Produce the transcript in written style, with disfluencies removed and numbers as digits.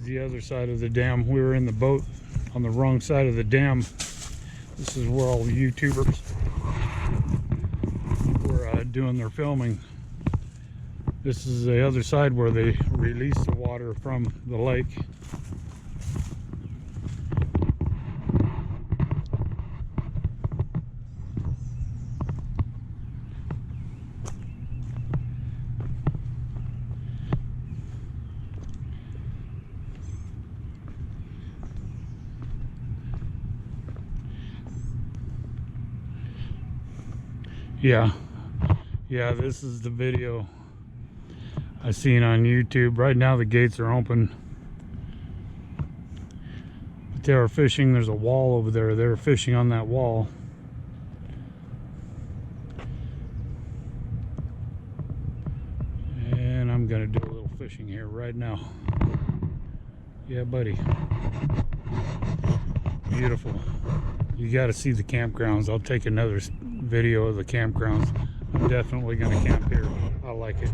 the other side of the dam. We were in the boat on the wrong side of the dam. This is where all the YouTubers were doing their filming. This is the other side where they release the water from the lake. Yeah, this is the video I seen on YouTube. Right now the gates are open, but they were fishing. There's a wall over there. They were fishing on that wall. And I'm gonna do a little fishing here right now. Yeah, buddy. Beautiful. You got to see the campgrounds. I'll take another video of the campgrounds. I'm definitely going to camp here. I like it.